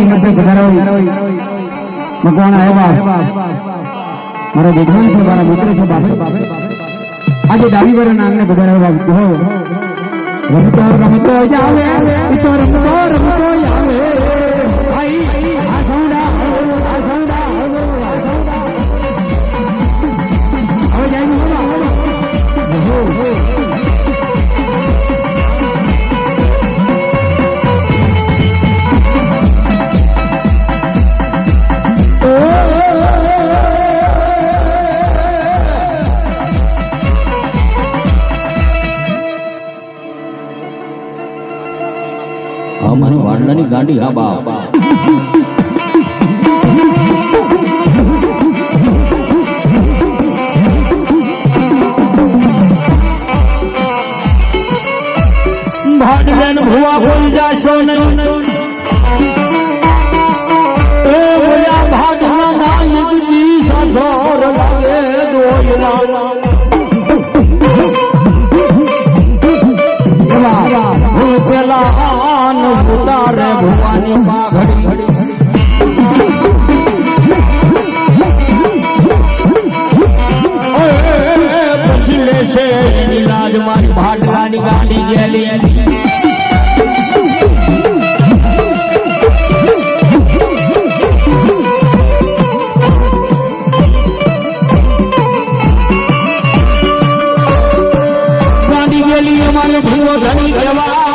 મધ્ય પધારો મકવાણા આવ્યા મારો વિદ્વાન છે મારા મિત્ર છે બાપે આજે ડાબી વરના આંગણે પધારાવા રમતો રમતો જાવે તો રમતો રમતો આવે ભાઈ આ સૌડા હવે જાય મારી વાંડલાની ગાડી હા બાપ ભાડલેન ભુવા ભૂલ જાશો નહીં એ ભુયા ભાગના નાયક જી સાસોર લાગે દોયલા ઉતારે ભુવાની પાઘડી પછી લેશે લાજ મારી ભાટલાની ગાડી ગયેલી ગાડી ગયેલી અમારે ભૂવો ઘણી કહેવા